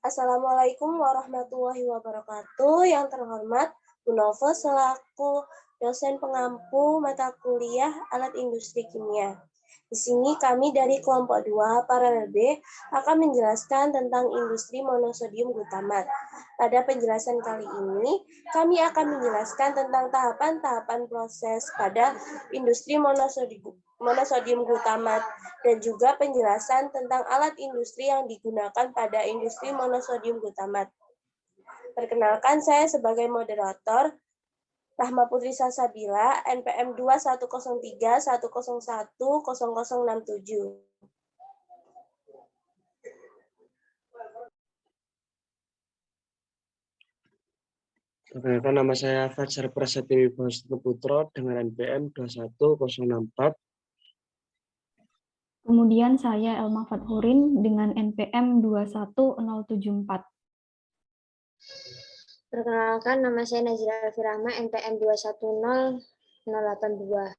Assalamualaikum warahmatullahi wabarakatuh. Yang terhormat Bu Novel selaku dosen pengampu mata kuliah alat industri kimia. Di sini kami dari kelompok 2 paralel B akan menjelaskan tentang industri monosodium glutamat. Pada penjelasan kali ini, kami akan menjelaskan tentang tahapan-tahapan proses pada industri monosodium glutamat dan juga penjelasan tentang alat industri yang digunakan pada industri monosodium glutamat. Perkenalkan, saya sebagai moderator Rahma Putri Salsabila, NPM 2103101067. Perkenalkan, nama saya Fajar Prasetyo Wibowo Putro dengan NPM 21064. Kemudian saya Elma Fathurin dengan NPM 21074. Perkenalkan, nama saya Nazila Alfirahma, NPM 210082.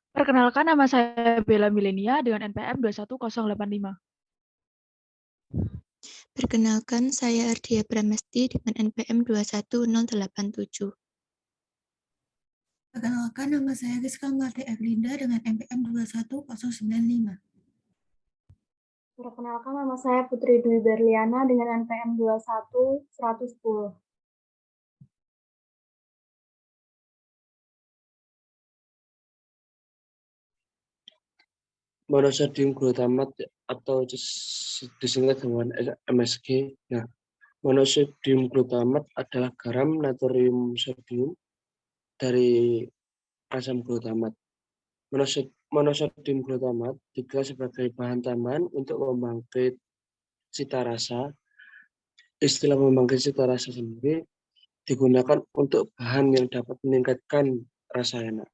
Perkenalkan, nama saya Bella Milenia dengan NPM 21085. Perkenalkan, saya Ardia Pramesti dengan NPM 21087. Perkenalkan, nama saya Rizka Marti Erlinda dengan NPM 21095. Perkenalkan, nama saya Putri Dwi Berliana dengan NPM 21110. Monosodium glutamat atau disingkat dengan MSG. Nah, monosodium glutamat adalah garam natrium sodium dari asam glutamat. Monosodium glutamat dikelola sebagai bahan tambahan untuk membangkit cita rasa. Istilah membangkit cita rasa sendiri digunakan untuk bahan yang dapat meningkatkan rasa enak.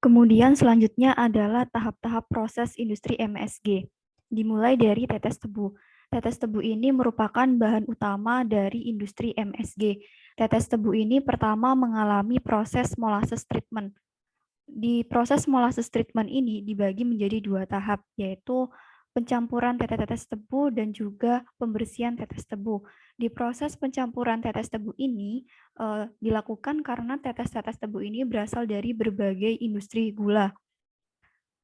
Kemudian selanjutnya adalah tahap-tahap proses industri MSG. Dimulai dari tetes tebu. Tetes tebu ini merupakan bahan utama dari industri MSG. Tetes tebu ini pertama mengalami proses molasses treatment. Di proses molasses treatment ini dibagi menjadi dua tahap, yaitu pencampuran tetes tebu dan juga pembersihan tetes tebu. Di proses pencampuran tetes tebu ini dilakukan karena tetes-tetes tebu ini berasal dari berbagai industri gula.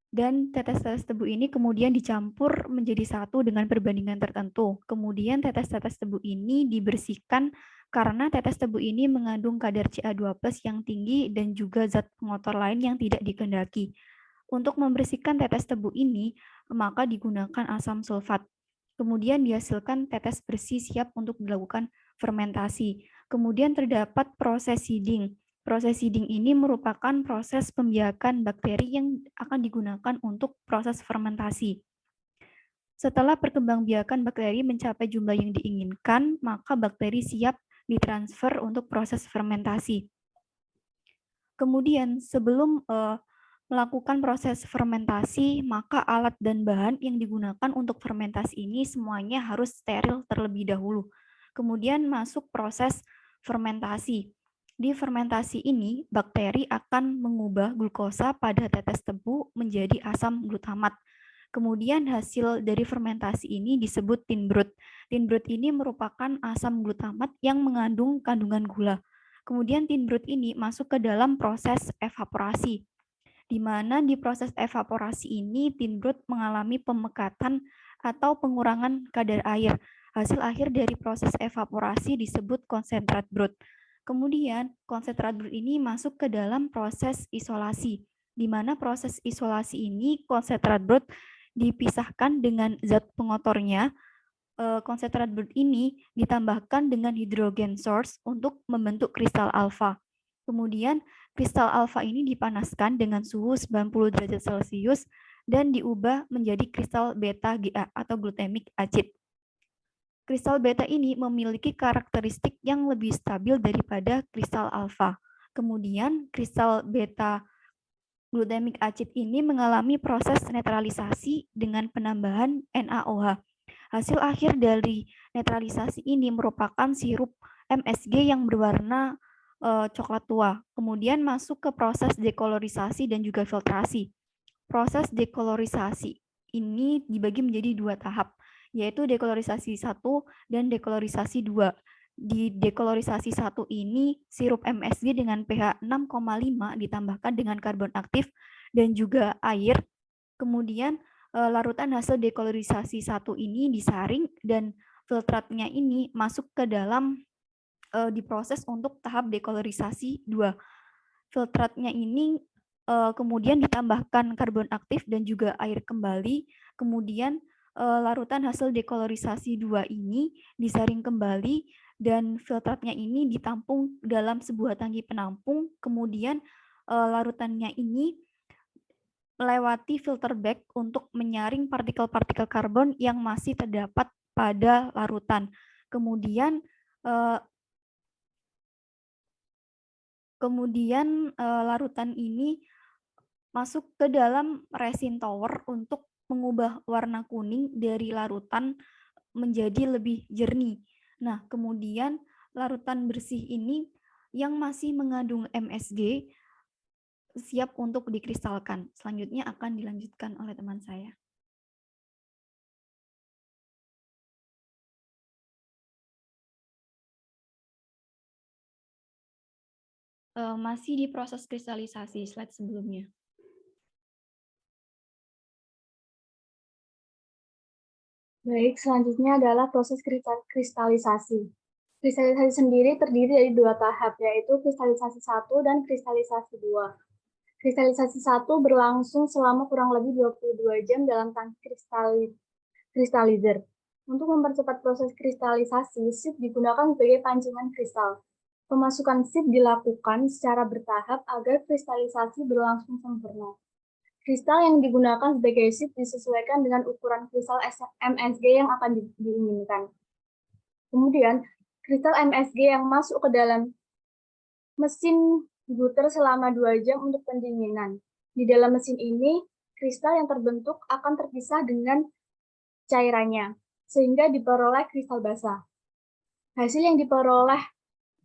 Dan tetes-tetes tebu ini kemudian dicampur menjadi satu dengan perbandingan tertentu. Kemudian tetes-tetes tebu ini dibersihkan karena tetes tebu ini mengandung kadar Ca2+ yang tinggi dan juga zat pengotor lain yang tidak dikehendaki. Untuk membersihkan tetes tebu ini, maka digunakan asam sulfat. Kemudian dihasilkan tetes bersih siap untuk dilakukan fermentasi. Kemudian terdapat proses seeding. Proses seeding ini merupakan proses pembiakan bakteri yang akan digunakan untuk proses fermentasi. Setelah perkembangbiakan bakteri mencapai jumlah yang diinginkan, maka bakteri siap ditransfer untuk proses fermentasi. Kemudian sebelum melakukan proses fermentasi, maka alat dan bahan yang digunakan untuk fermentasi ini semuanya harus steril terlebih dahulu. Kemudian masuk proses fermentasi. Di fermentasi ini, bakteri akan mengubah glukosa pada tetes tebu menjadi asam glutamat. Kemudian hasil dari fermentasi ini disebut tin brut. Tin brut ini merupakan asam glutamat yang mengandung kandungan gula. Kemudian tin brut ini masuk ke dalam proses evaporasi, di mana di proses evaporasi ini tin brut mengalami pemekatan atau pengurangan kadar air. Hasil akhir dari proses evaporasi disebut konsentrat brut. Kemudian konsentrat brut ini masuk ke dalam proses isolasi, di mana proses isolasi ini konsentrat brut dipisahkan dengan zat pengotornya. Konsentrat brut ini ditambahkan dengan hidrogen source untuk membentuk kristal alfa. Kemudian kristal alfa ini dipanaskan dengan suhu 90 derajat Celcius dan diubah menjadi kristal beta Ga atau glutamic acid. Kristal beta ini memiliki karakteristik yang lebih stabil daripada kristal alfa. Kemudian kristal beta glutamic acid ini mengalami proses netralisasi dengan penambahan NaOH. Hasil akhir dari netralisasi ini merupakan sirup MSG yang berwarna coklat tua. Kemudian masuk ke proses dekolorisasi dan juga filtrasi. Proses dekolorisasi ini dibagi menjadi 2 tahap, yaitu dekolorisasi 1 dan dekolorisasi 2. Di dekolorisasi 1 ini sirup MSG dengan pH 6,5 ditambahkan dengan karbon aktif dan juga air. Kemudian larutan hasil dekolorisasi 1 ini disaring dan filtratnya ini masuk ke dalam diproses untuk tahap dekolorisasi 2. Filtratnya ini kemudian ditambahkan karbon aktif dan juga air kembali. Kemudian larutan hasil dekolorisasi 2 ini disaring kembali dan filtratnya ini ditampung dalam sebuah tangki penampung. Kemudian larutannya ini melewati filter bag untuk menyaring partikel-partikel karbon yang masih terdapat pada larutan. Kemudian larutan ini masuk ke dalam resin tower untuk mengubah warna kuning dari larutan menjadi lebih jernih. Nah, kemudian larutan bersih ini yang masih mengandung MSG siap untuk dikristalkan. Selanjutnya akan dilanjutkan oleh teman saya. Masih di proses kristalisasi, slide sebelumnya. Baik, selanjutnya adalah proses kristalisasi. Kristalisasi sendiri terdiri dari 2 tahap, yaitu kristalisasi 1 dan kristalisasi 2. Kristalisasi 1 berlangsung selama kurang lebih 22 jam dalam tangki kristalizer. Untuk mempercepat proses kristalisasi, sip digunakan sebagai pancingan kristal. Pemasukan sip dilakukan secara bertahap agar kristalisasi berlangsung sempurna. Kristal yang digunakan sebagai sip disesuaikan dengan ukuran kristal MSG yang akan diinginkan. Kemudian, kristal MSG yang masuk ke dalam mesin diputar selama 2 jam untuk pendinginan. Di dalam mesin ini, kristal yang terbentuk akan terpisah dengan cairannya, sehingga diperoleh kristal basah. Hasil yang diperoleh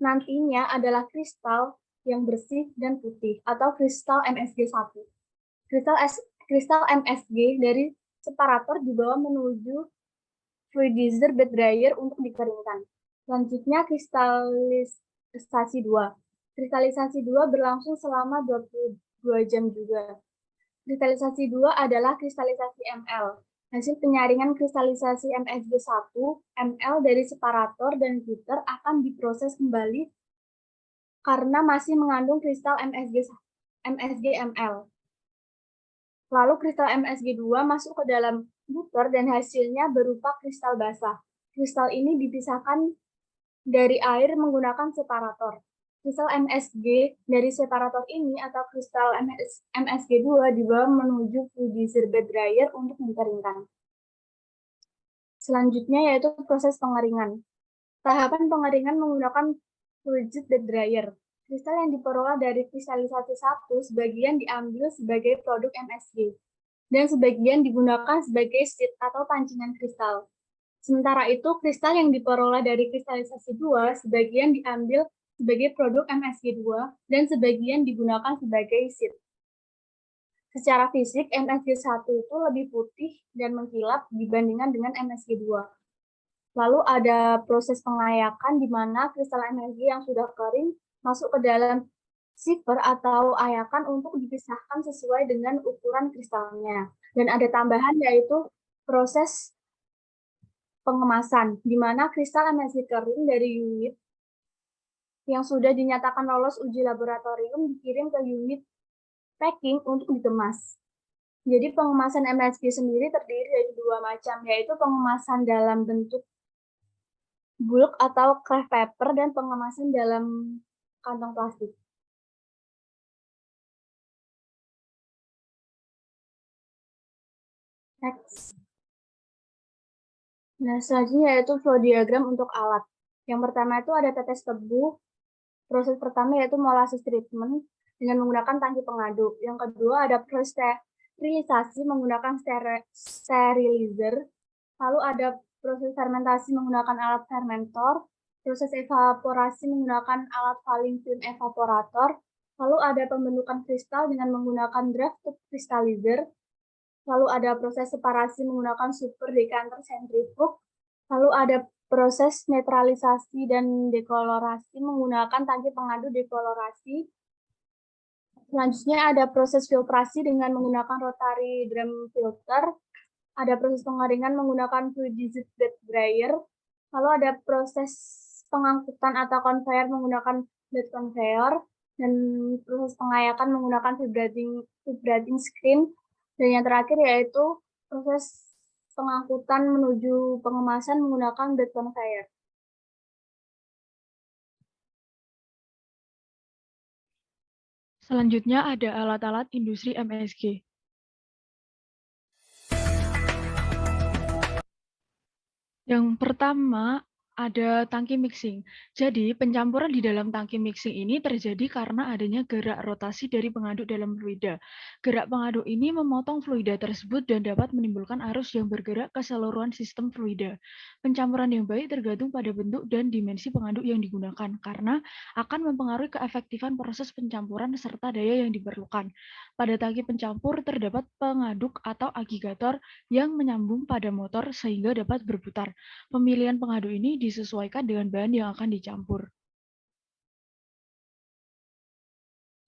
nantinya adalah kristal yang bersih dan putih, atau kristal MSG1. Kristal MSG dari separator dibawa menuju fluidizer bed dryer untuk dikeringkan. Selanjutnya, kristalisasi 2. Kristalisasi 2 berlangsung selama 22 jam juga. Kristalisasi 2 adalah kristalisasi ml. Hasil penyaringan kristalisasi MSG1, ml dari separator dan filter akan diproses kembali karena masih mengandung kristal MSG ml. Lalu kristal MSG2 masuk ke dalam beaker dan hasilnya berupa kristal basah. Kristal ini dipisahkan dari air menggunakan separator. Kristal MSG dari separator ini atau kristal MSG2 dibawa menuju fluidizer bed dryer untuk dikeringkan. Selanjutnya yaitu proses pengeringan. Tahapan pengeringan menggunakan fluidizer bed dryer. Kristal yang diperoleh dari kristalisasi 1 sebagian diambil sebagai produk MSG dan sebagian digunakan sebagai seed atau pancingan kristal. Sementara itu, kristal yang diperoleh dari kristalisasi 2 sebagian diambil sebagai produk MSG2 dan sebagian digunakan sebagai seed. Secara fisik, MSG1 itu lebih putih dan mengkilap dibandingkan dengan MSG2. Lalu ada proses pengayakan di mana kristal MSG yang sudah kering masuk ke dalam siver atau ayakan untuk dipisahkan sesuai dengan ukuran kristalnya. Dan ada tambahan yaitu proses pengemasan, di mana kristal MSG kering dari unit yang sudah dinyatakan lolos uji laboratorium dikirim ke unit packing untuk dikemas. Jadi pengemasan MSG sendiri terdiri dari 2 macam, yaitu pengemasan dalam bentuk bulk atau craft paper dan pengemasan dalam kantong plastik. Next. Nah, selanjutnya yaitu flow diagram untuk alat. Yang pertama itu ada tetes tebu. Proses pertama yaitu molasses treatment dengan menggunakan tangki pengaduk. Yang kedua ada proses sterilisasi menggunakan sterilizer. Lalu ada proses fermentasi menggunakan alat fermentor, proses evaporasi menggunakan alat falling film evaporator, lalu ada pembentukan kristal dengan menggunakan draft tube crystallizer, lalu ada proses separasi menggunakan super decanter centrifuge, lalu ada proses netralisasi dan dekolorasi menggunakan tangki pengadu dekolorasi. Selanjutnya ada proses filtrasi dengan menggunakan rotary drum filter, ada proses pengeringan menggunakan fluidized bed dryer, lalu ada proses pengangkutan atau conveyor menggunakan bed conveyor, dan proses pengayakan menggunakan vibrating screen, dan yang terakhir yaitu proses pengangkutan menuju pengemasan menggunakan bed conveyor. Selanjutnya ada alat-alat industri MSG. Yang pertama ada tangki mixing. Jadi pencampuran di dalam tangki mixing ini terjadi karena adanya gerak rotasi dari pengaduk dalam fluida. Gerak pengaduk ini memotong fluida tersebut dan dapat menimbulkan arus yang bergerak ke keseluruhan sistem fluida. Pencampuran yang baik tergantung pada bentuk dan dimensi pengaduk yang digunakan karena akan mempengaruhi keefektifan proses pencampuran serta daya yang diperlukan. Pada tangki pencampur terdapat pengaduk atau agigator yang menyambung pada motor sehingga dapat berputar. Pemilihan pengaduk ini disesuaikan dengan bahan yang akan dicampur.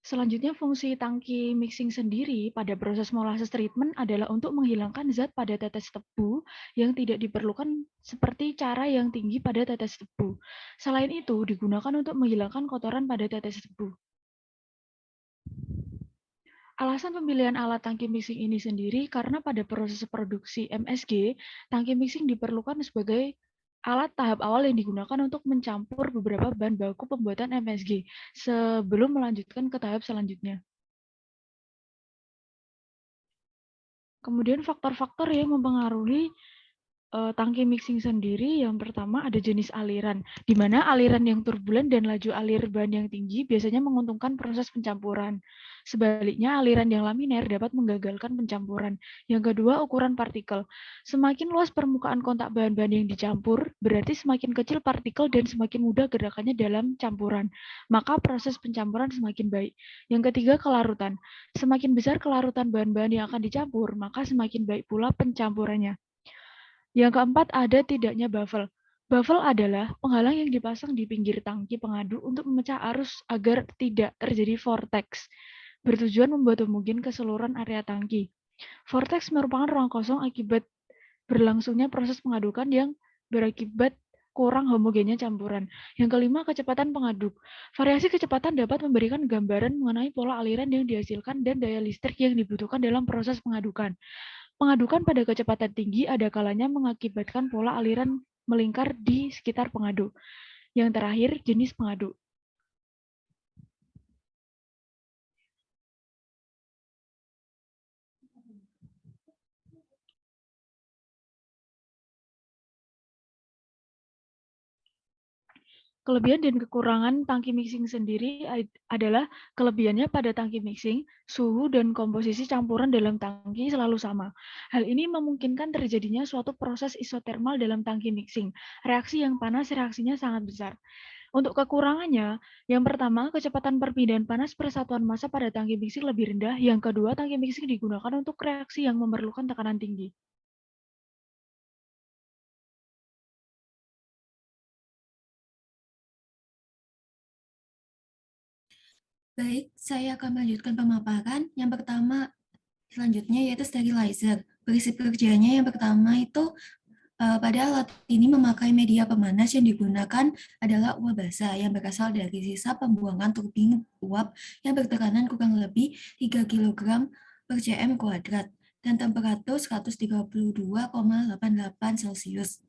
Selanjutnya, fungsi tangki mixing sendiri pada proses molasses treatment adalah untuk menghilangkan zat pada tetes tebu yang tidak diperlukan seperti cara yang tinggi pada tetes tebu. Selain itu, digunakan untuk menghilangkan kotoran pada tetes tebu. Alasan pemilihan alat tangki mixing ini sendiri karena pada proses produksi MSG, tangki mixing diperlukan sebagai alat tahap awal yang digunakan untuk mencampur beberapa bahan baku pembuatan MSG sebelum melanjutkan ke tahap selanjutnya. Kemudian faktor-faktor yang mempengaruhi tangki mixing sendiri, yang pertama ada jenis aliran, di mana aliran yang turbulen dan laju alir bahan yang tinggi biasanya menguntungkan proses pencampuran. Sebaliknya, aliran yang laminer dapat menggagalkan pencampuran. Yang kedua, ukuran partikel. Semakin luas permukaan kontak bahan-bahan yang dicampur, berarti semakin kecil partikel dan semakin mudah gerakannya dalam campuran. Maka proses pencampuran semakin baik. Yang ketiga, kelarutan. Semakin besar kelarutan bahan-bahan yang akan dicampur, maka semakin baik pula pencampurannya. Yang keempat, ada tidaknya baffle. Baffle adalah penghalang yang dipasang di pinggir tangki pengaduk untuk memecah arus agar tidak terjadi vortex, bertujuan membuat homogin keseluruhan area tangki. Vortex merupakan ruang kosong akibat berlangsungnya proses pengadukan yang berakibat kurang homogennya campuran. Yang kelima, kecepatan pengaduk. Variasi kecepatan dapat memberikan gambaran mengenai pola aliran yang dihasilkan dan daya listrik yang dibutuhkan dalam proses pengadukan. Pengadukan pada kecepatan tinggi ada kalanya mengakibatkan pola aliran melingkar di sekitar pengaduk. Yang terakhir, jenis pengaduk. Kelebihan dan kekurangan tangki mixing sendiri adalah kelebihannya pada tangki mixing, suhu dan komposisi campuran dalam tangki selalu sama. Hal ini memungkinkan terjadinya suatu proses isotermal dalam tangki mixing. Reaksi yang panas reaksinya sangat besar. Untuk kekurangannya, yang pertama, kecepatan perpindahan panas persatuan massa pada tangki mixing lebih rendah. Yang kedua, tangki mixing digunakan untuk reaksi yang memerlukan tekanan tinggi. Baik, saya akan melanjutkan pemaparan. Yang pertama, selanjutnya yaitu sterilizer. Prinsip kerjanya yang pertama itu pada alat ini memakai media pemanas yang digunakan adalah uap basah yang berasal dari sisa pembuangan turbin uap yang bertekanan kurang lebih 3 kg per cm kuadrat dan temperatur 132,88 Celcius.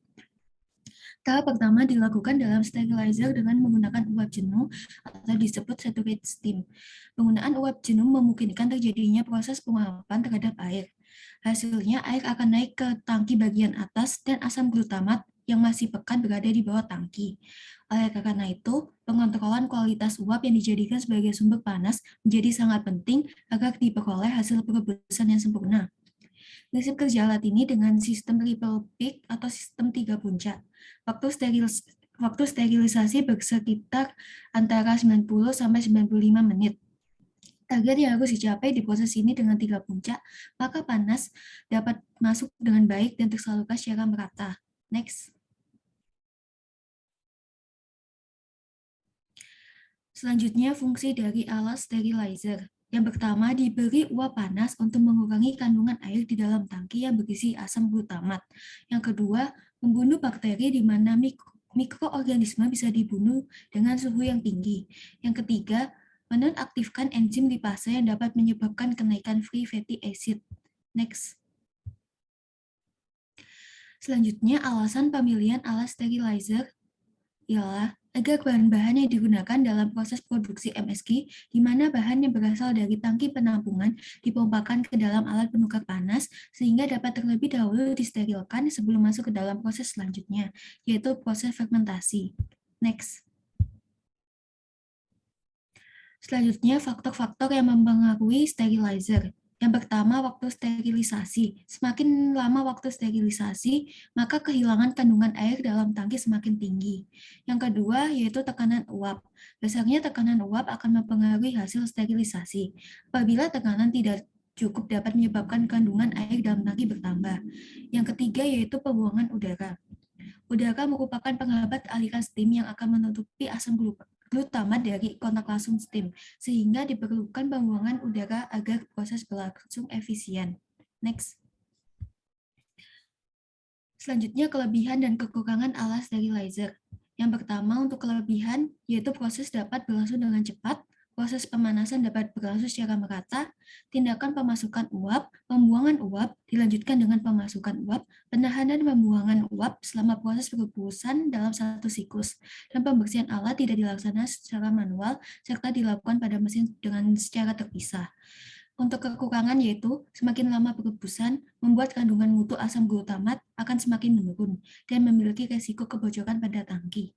Tahap pertama dilakukan dalam sterilizer dengan menggunakan uap jenuh atau disebut saturate steam. Penggunaan uap jenuh memungkinkan terjadinya proses penguapan terhadap air. Hasilnya air akan naik ke tangki bagian atas dan asam glutamat yang masih pekat berada di bawah tangki. Oleh karena itu, pengontrolan kualitas uap yang dijadikan sebagai sumber panas menjadi sangat penting agar diperoleh hasil perebusan yang sempurna. Prinsip kerja alat ini dengan sistem triple peak atau sistem 3 puncak. Waktu sterilisasi bersekitar antara 90 sampai 95 menit. Target yang harus dicapai di proses ini dengan 3 puncak, maka panas dapat masuk dengan baik dan tersalurkan secara merata. Next. Selanjutnya, fungsi dari alat sterilizer. Yang pertama, diberi uap panas untuk mengurangi kandungan air di dalam tangki yang berisi asam glutamat. Yang kedua, membunuh bakteri di mana mikroorganisme bisa dibunuh dengan suhu yang tinggi. Yang ketiga, menonaktifkan enzim lipase yang dapat menyebabkan kenaikan free fatty acid. Next. Selanjutnya, alasan pemilihan alat sterilizer ialah agar bahan-bahan yang digunakan dalam proses produksi MSG, di mana bahan yang berasal dari tangki penampungan dipompakan ke dalam alat penukar panas, sehingga dapat terlebih dahulu disterilkan sebelum masuk ke dalam proses selanjutnya, yaitu proses fermentasi. Next. Selanjutnya, faktor-faktor yang mempengaruhi sterilizer. Yang pertama, waktu sterilisasi. Semakin lama waktu sterilisasi, maka kehilangan kandungan air dalam tangki semakin tinggi. Yang kedua, yaitu tekanan uap. Dasarnya tekanan uap akan mempengaruhi hasil sterilisasi. Apabila tekanan tidak cukup dapat menyebabkan kandungan air dalam tangki bertambah. Yang ketiga, yaitu pembuangan udara. Udara merupakan penghambat aliran steam yang akan menutupi asam glutamat dari kontak langsung steam, sehingga diperlukan pembuangan udara agar proses berlangsung efisien. Next. Selanjutnya, kelebihan dan kekurangan alat sterilizer. Yang pertama, untuk kelebihan, yaitu proses dapat berlangsung dengan cepat, proses pemanasan dapat berlangsung secara merata, tindakan pemasukan uap, pembuangan uap, dilanjutkan dengan pemasukan uap, penahanan pembuangan uap selama proses perebusan dalam satu siklus, dan pembersihan alat tidak dilaksanakan secara manual, serta dilakukan pada mesin dengan secara terpisah. Untuk kekurangan yaitu, semakin lama perebusan, membuat kandungan mutu asam glutamat akan semakin menurun, dan memiliki resiko kebocoran pada tangki.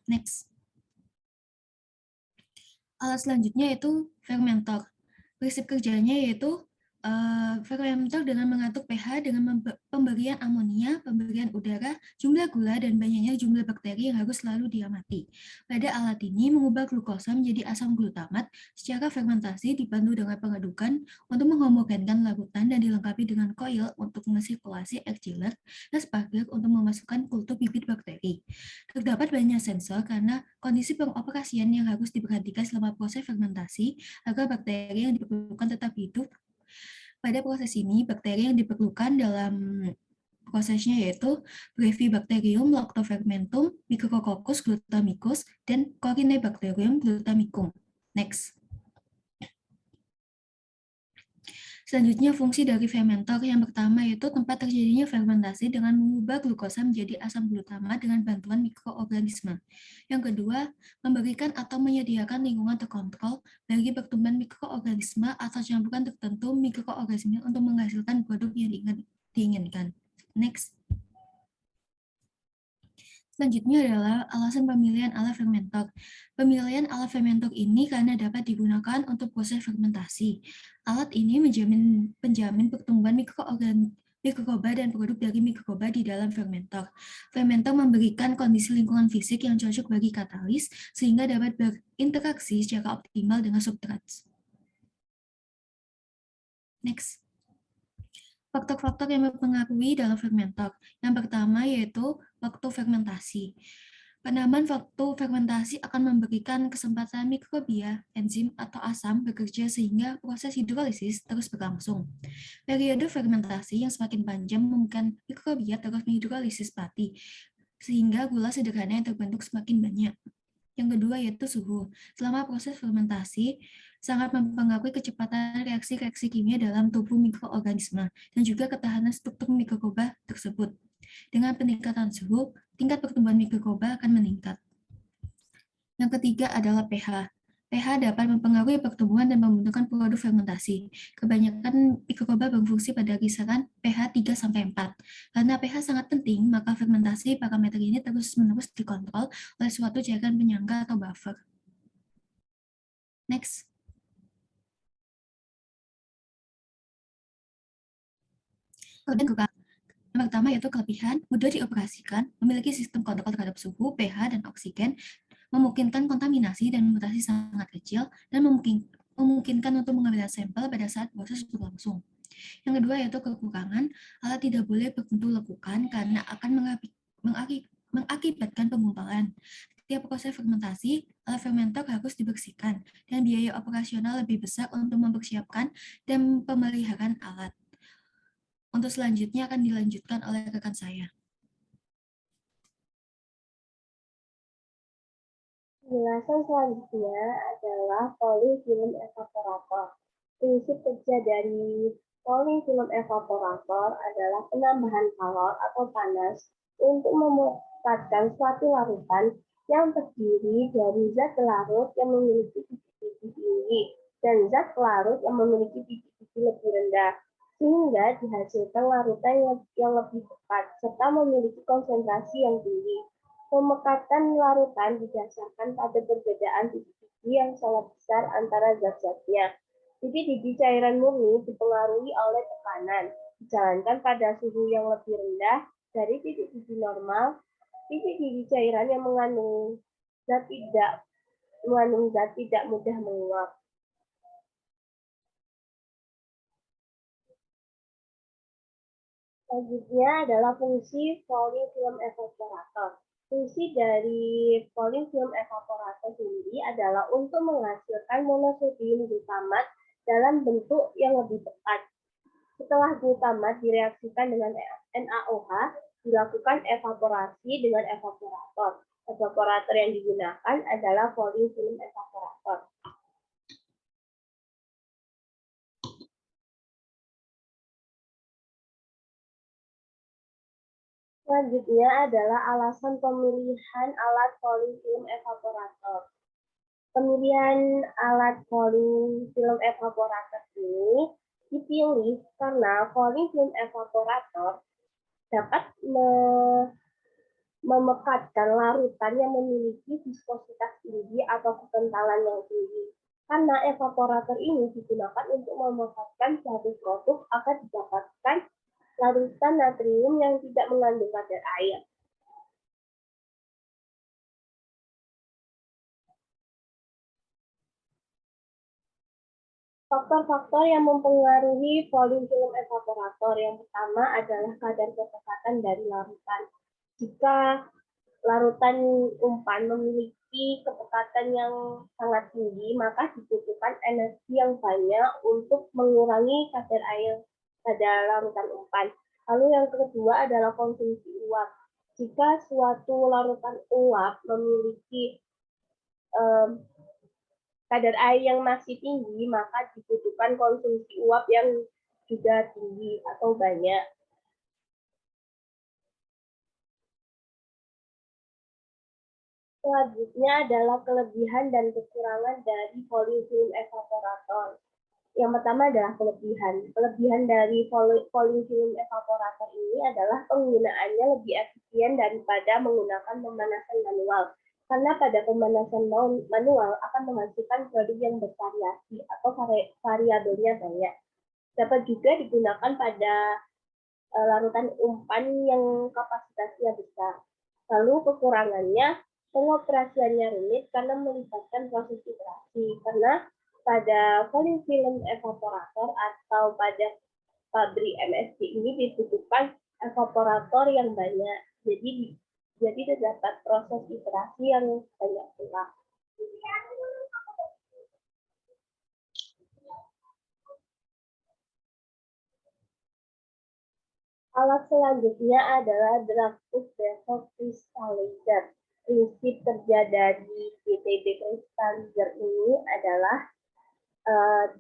Next. Alat selanjutnya yaitu fermenter. Prinsip kerjanya yaitu fermenter dengan mengatur pH dengan pemberian amonia, pemberian udara, jumlah gula, dan banyaknya jumlah bakteri yang harus selalu diamati. Pada alat ini mengubah glukosa menjadi asam glutamat secara fermentasi dibantu dengan pengadukan untuk menghomogenkan larutan dan dilengkapi dengan koil untuk mensirkulasi air chiller dan sparkler untuk memasukkan kultur bibit bakteri. Terdapat banyak sensor karena kondisi pengoperasian yang harus diperhatikan selama proses fermentasi agar bakteri yang diperlukan tetap hidup. Pada proses ini, bakteri yang diperlukan dalam prosesnya yaitu Brevibacterium lactofermentum, Micrococcus glutamicus, dan Corynebacterium glutamicum. Next. Selanjutnya, fungsi dari fermenter yang pertama yaitu tempat terjadinya fermentasi dengan mengubah glukosa menjadi asam glutamat dengan bantuan mikroorganisme. Yang kedua, memberikan atau menyediakan lingkungan terkontrol bagi pertumbuhan mikroorganisme atau campuran tertentu mikroorganisme untuk menghasilkan produk yang diinginkan. Next. Selanjutnya adalah alasan pemilihan alat fermenter. Pemilihan alat fermenter ini karena dapat digunakan untuk proses fermentasi. Alat ini penjamin pertumbuhan mikroba dan produk dari mikroba di dalam fermenter. Fermenter memberikan kondisi lingkungan fisik yang cocok bagi katalis sehingga dapat berinteraksi secara optimal dengan substrat. Next. Faktor-faktor yang mempengaruhi dalam fermenter. Yang pertama yaitu waktu fermentasi. Penambahan waktu fermentasi akan memberikan kesempatan mikrobia, enzim, atau asam bekerja sehingga proses hidrolisis terus berlangsung. Periode fermentasi yang semakin panjang memungkinkan mikrobia terus menghidrolisis pati, sehingga gula sederhana yang terbentuk semakin banyak. Yang kedua yaitu suhu. Selama proses fermentasi, sangat mempengaruhi kecepatan reaksi-reaksi kimia dalam tubuh mikroorganisme dan juga ketahanan struktur mikroba tersebut. Dengan peningkatan suhu, tingkat pertumbuhan mikroba akan meningkat. Yang ketiga adalah pH. pH dapat mempengaruhi pertumbuhan dan pembentukan produk fermentasi. Kebanyakan mikroba berfungsi pada kisaran pH 3-4. Karena pH sangat penting, maka fermentasi parameter ini terus-menerus dikontrol oleh suatu cairan penyangga atau buffer. Next. kekurangan. Yang pertama yaitu kelebihan, mudah dioperasikan, memiliki sistem kontrol terhadap suhu, pH, dan oksigen, memungkinkan kontaminasi dan mutasi sangat kecil, dan memungkinkan untuk mengambil sampel pada saat proses berlangsung. Yang kedua yaitu kekurangan, alat tidak boleh berbentuk lekukan karena akan mengakibatkan penggumpalan. Setiap proses fermentasi, alat fermenter harus dibersihkan, dan biaya operasional lebih besar untuk mempersiapkan dan pemeliharaan alat. Untuk selanjutnya akan dilanjutkan oleh rekan saya. Penjelasan selanjutnya adalah cooling film evaporator. Prinsip kerja dari cooling film evaporator adalah penambahan kalor atau panas untuk memekatkan suatu larutan yang terdiri dari zat pelarut yang memiliki titik-titik tinggi dan zat pelarut yang memiliki titik-titik lebih rendah, sehingga dihasilkan larutan yang lebih cepat serta memiliki konsentrasi yang tinggi. Pemekatan larutan didasarkan pada perbedaan titik-titik yang sangat besar antara zat-zatnya. Titik-titik cairan murni dipengaruhi oleh tekanan, dijalankan pada suhu yang lebih rendah dari titik-titik normal. Titik-titik cairan yang mengandung zat tidak mudah menguap. Selanjutnya adalah fungsi cooling film evaporator. Fungsi dari cooling film evaporator sendiri adalah untuk menghasilkan monosodium glutamat dalam bentuk yang lebih tepat. Setelah glutamat direaksikan dengan NaOH, dilakukan evaporasi dengan evaporator. Evaporator yang digunakan adalah cooling film evaporator. Selanjutnya adalah alasan pemilihan alat cooling film evaporator. Pemilihan alat cooling film evaporator ini dipilih karena cooling film evaporator dapat memekatkan larutan yang memiliki viskositas tinggi atau kekentalan yang tinggi. Karena evaporator ini digunakan untuk memekatkan suatu produk agar didapatkan larutan natrium yang tidak mengandung kadar air. Faktor-faktor yang mempengaruhi volume film evaporator yang pertama adalah kadar kekekatan dari larutan. Jika larutan umpan memiliki kekekatan yang sangat tinggi, maka dibutuhkan energi yang banyak untuk mengurangi kadar air pada larutan umpan. Lalu yang kedua adalah konsumsi uap. Jika suatu larutan uap memiliki kadar air yang masih tinggi, maka dibutuhkan konsumsi uap yang juga tinggi atau banyak. Selanjutnya adalah kelebihan dan kekurangan dari cooling film evaporator. Yang pertama adalah kelebihan. Kelebihan dari cooling film evaporator ini adalah penggunaannya lebih efisien daripada menggunakan pemanasan manual. Karena pada pemanasan manual akan menghasilkan produk yang bervariasi atau variabelnya banyak. Dapat juga digunakan pada larutan umpan yang kapasitasnya besar. Lalu kekurangannya, pengoperasiannya rumit karena melibatkan proses iterasi. Karena pada cooling film evaporator atau pada pabrik MSG ini dibutuhkan evaporator yang banyak. Jadi terdapat proses iterasi yang banyak pula. Alat selanjutnya adalah Dreyfus Bevel Crystallizer. Prinsip kerja dari DTB Crystallizer ini adalah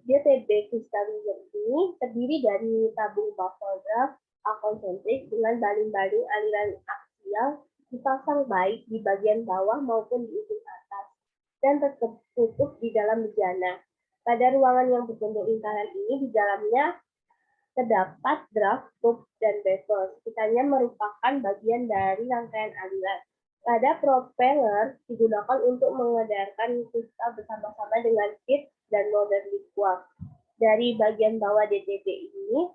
DTB Crystallizer ini terdiri dari tabung bubble draft konsentrik dengan baling-baling aliran aksial dipasang baik di bagian bawah maupun di ujung atas dan tertutup di dalam bejana. Pada ruangan yang berbentuk lingkaran ini di dalamnya terdapat draft, tube, dan bevel. Sisanya merupakan bagian dari rangkaian aliran. Pada propeller digunakan untuk mengedarkan kristal bersama-sama dengan kit dan modern liquid. Dari bagian bawah DTB ini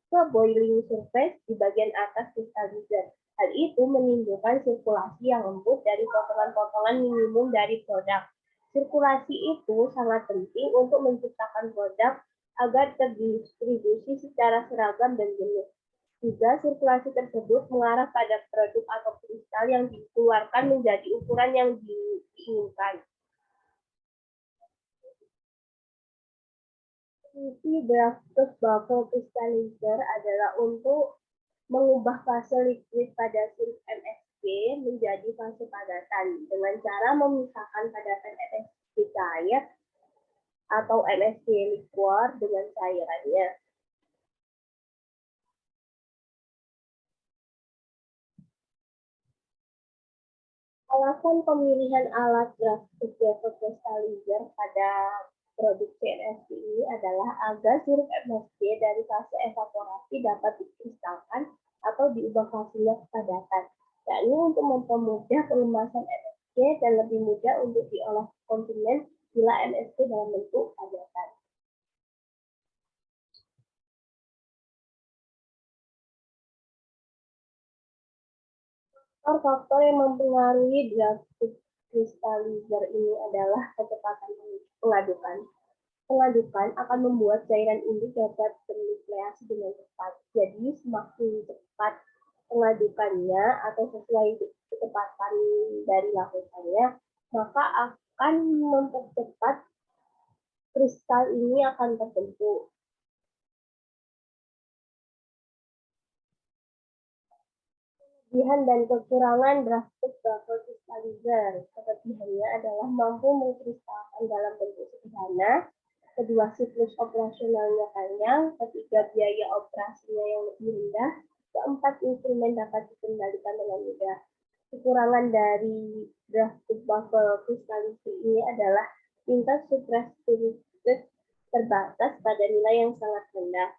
ke ke boiling surface di bagian atas kristalizer. Hal itu menimbulkan sirkulasi yang lembut dari potongan-potongan minimum dari produk. Sirkulasi itu sangat penting untuk menciptakan produk agar terdistribusi secara seragam dan jenis. Juga sirkulasi tersebut mengarah pada produk atau kristal yang dikeluarkan menjadi ukuran yang diinginkan. Fungsi Drafted Bubble Crystallizer adalah untuk mengubah fase liquid pada sirup MSG menjadi fase padatan dengan cara memisahkan padatan MSG cair atau MSG liquor dengan cairannya. Alasan pemilihan alat Drafted Bubble Crystallizer pada produk CNSP ini adalah agar sirup MSG dari fase evaporasi dapat dikristalkan atau diubah fasenya ke padatan, yakni untuk mempermudah pengemasan MSG dan lebih mudah untuk diolah konsumen bila MSG dalam bentuk padatan. Faktor-faktor yang mempengaruhi Drafted Crystallizer ini adalah kecepatan pengadukan. Pengadukan akan membuat cairan ini dapat bernukleasi dengan cepat. Jadi semakin cepat pengadukannya atau sesuai kecepatan dari lapisannya, maka akan mempercepat kristal ini akan terbentuk. Kelebihan dan kekurangan Drafted Bubble Crystallizer. Kelebihannya adalah mampu mengkristalkan dalam bentuk sederhana, kedua siklus operasionalnya panjang, ketiga biaya operasinya yang lebih rendah, keempat instrumen dapat dikendalikan dengan mudah. Kekurangan dari Drafted Bubble Crystallizer ini adalah tingkat supersaturated terbatas pada nilai yang sangat rendah.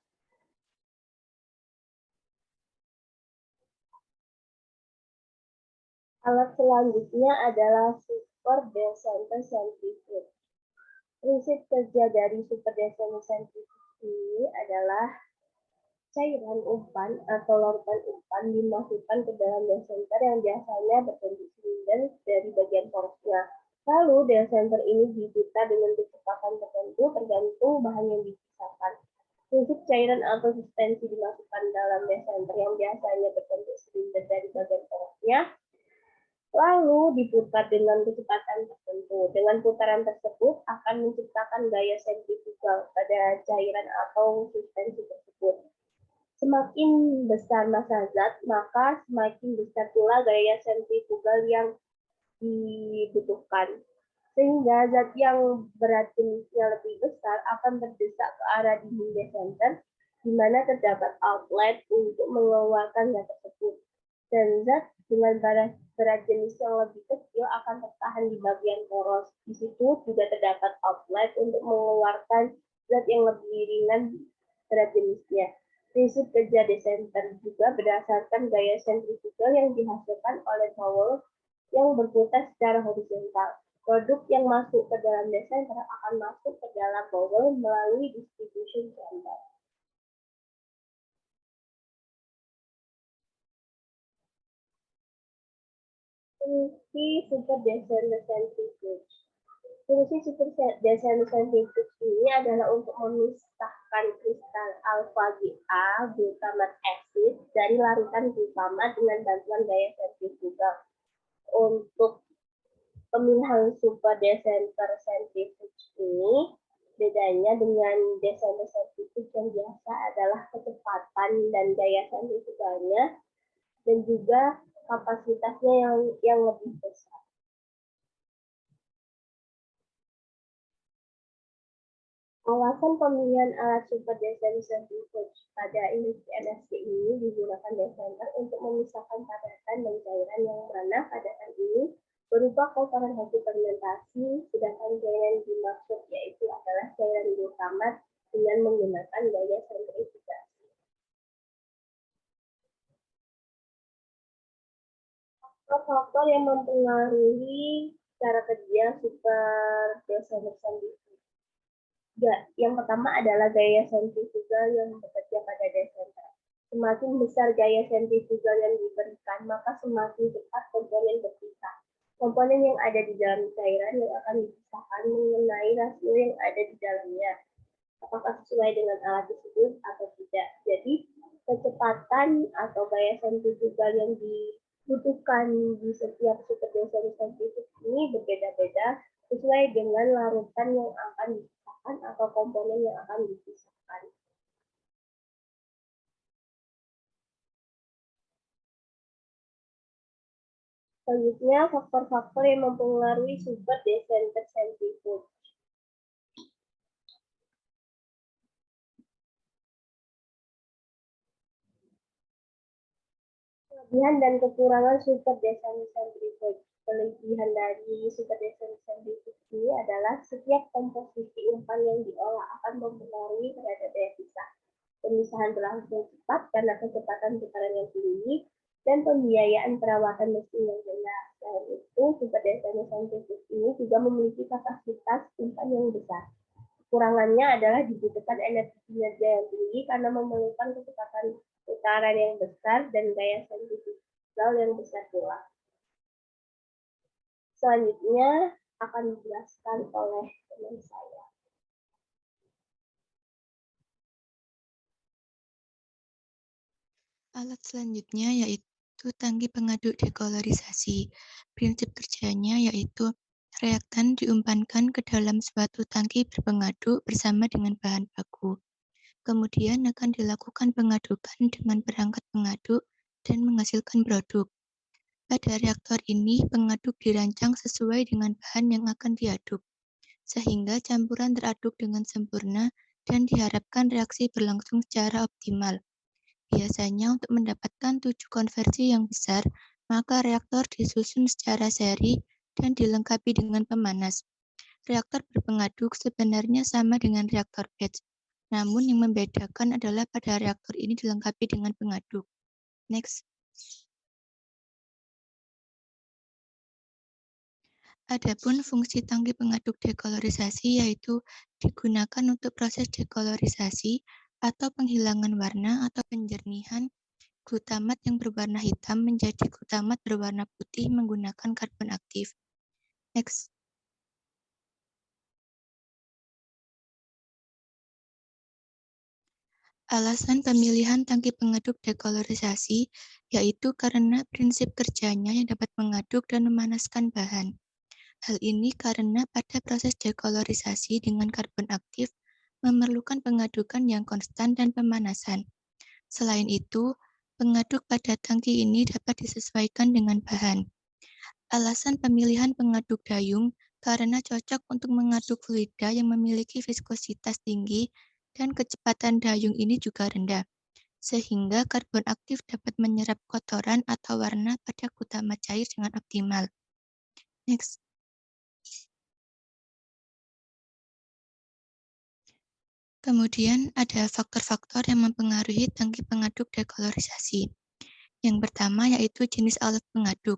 Alat selanjutnya adalah Super Decenter Centrifuge. Prinsip kerja dari Super Decenter Centrifuge ini adalah cairan umpan atau larutan umpan dimasukkan ke dalam decenter yang biasanya berbentuk silinder dari bagian porosnya. Lalu decenter ini diputar dengan kecepatan tertentu tergantung bahan yang dipisahkan. Prinsip cairan atau suspensi dimasukkan dalam decenter yang biasanya berbentuk silinder dari bagian porosnya, lalu diputar dengan kecepatan tertentu. Dengan putaran tersebut akan menciptakan gaya sentrifugal pada cairan atau suspensi tersebut. Semakin besar massa zat, maka semakin besar pula gaya sentrifugal yang dibutuhkan. Sehingga zat yang berat jenisnya lebih besar akan berdesak ke arah dinding decenter, di mana terdapat outlet untuk mengeluarkan zat tersebut. Dan zat dengan berat jenis yang lebih kecil akan tertahan di bagian poros. Di situ juga terdapat outlet untuk mengeluarkan zat yang lebih ringan berat jenisnya. Prinsip kerja decenter juga berdasarkan gaya sentrifugal yang dihasilkan oleh bowel yang berputar secara horizontal. Produk yang masuk ke dalam decenter akan masuk ke dalam bowel melalui distribution chamber. Fungsi Super Decenter Centrifuge. Fungsi Super Decenter Centrifuge ini adalah untuk memisahkan kristal alpha-GA glutamat acid dari larutan glutamat dengan bantuan gaya sentrifugal. Untuk pemilihan Super Decenter Centrifuge ini, bedanya dengan decenter centrifuge yang biasa adalah kecepatan dan gaya sentrifugalnya, dan juga kapasitasnya yang lebih besar. Alasan pemilihan alat Super Decenter Centrifuge pada industri MSG ini digunakan decenter untuk memisahkan padatan dan cairan yang mana padatan ini berupa kotoran hasil fermentasi, sedangkan cairan yang dimaksud yaitu adalah cairan glutamat dengan menggunakan gaya sentrifugasi. Faktor yang mempengaruhi cara kerja Super Decenter Centrifuge. Yang pertama adalah gaya sentrifugal yang bekerja pada decenter. Semakin besar gaya sentrifugal yang diberikan, maka semakin cepat komponen berpisah. Komponen yang ada di dalam cairan yang akan dipisahkan mengenai rasio yang ada di dalamnya. Apakah sesuai dengan alat tersebut atau tidak. Jadi, kecepatan atau gaya sentrifugal yang dibutuhkan di setiap superdensity sentrifug ini berbeda-beda sesuai dengan larutan yang akan dipisahkan atau komponen yang akan dipisahkan. Selanjutnya, faktor-faktor yang mempengaruhi super decenter centrifuge. Kelebihan dan kekurangan super decenter centrifuge. Kelebihan dari super decenter centrifuge ini adalah setiap komposisi umpan yang diolah akan mempengaruhi terhadap daya pisah. Pemisahan berlangsung cepat karena kecepatan putaran yang tinggi dan pembiayaan perawatan mesin yang rendah. Selain itu, super decenter centrifuge ini juga memiliki kapasitas umpan yang besar. Kekurangannya adalah dibutuhkan energi kinerja yang tinggi karena memerlukan kecepatan putaran yang besar dan gaya sentrifugal yang besar pula. Selanjutnya akan dijelaskan oleh teman saya. Alat selanjutnya yaitu tangki pengaduk dekolorisasi. Prinsip kerjanya yaitu reaktan diumpankan ke dalam suatu tangki berpengaduk bersama dengan bahan baku. Kemudian akan dilakukan pengadukan dengan perangkat pengaduk dan menghasilkan produk. Pada reaktor ini, pengaduk dirancang sesuai dengan bahan yang akan diaduk, sehingga campuran teraduk dengan sempurna dan diharapkan reaksi berlangsung secara optimal. Biasanya untuk mendapatkan 7 konversi yang besar, maka reaktor disusun secara seri dan dilengkapi dengan pemanas. Reaktor berpengaduk sebenarnya sama dengan reaktor batch, namun yang membedakan adalah pada reaktor ini dilengkapi dengan pengaduk. Next. Adapun fungsi tangki pengaduk dekolorisasi yaitu digunakan untuk proses dekolorisasi atau penghilangan warna atau penjernihan glutamat yang berwarna hitam menjadi glutamat berwarna putih menggunakan karbon aktif. Next. Alasan pemilihan tangki pengaduk dekolorisasi yaitu karena prinsip kerjanya yang dapat mengaduk dan memanaskan bahan. Hal ini karena pada proses dekolorisasi dengan karbon aktif memerlukan pengadukan yang konstan dan pemanasan. Selain itu, pengaduk pada tangki ini dapat disesuaikan dengan bahan. Alasan pemilihan pengaduk dayung karena cocok untuk mengaduk fluida yang memiliki viskositas tinggi dan kecepatan dayung ini juga rendah, sehingga karbon aktif dapat menyerap kotoran atau warna pada glutamat cair dengan optimal. Next. Kemudian ada faktor-faktor yang mempengaruhi tangki pengaduk dekolorisasi. Yang pertama yaitu jenis alat pengaduk,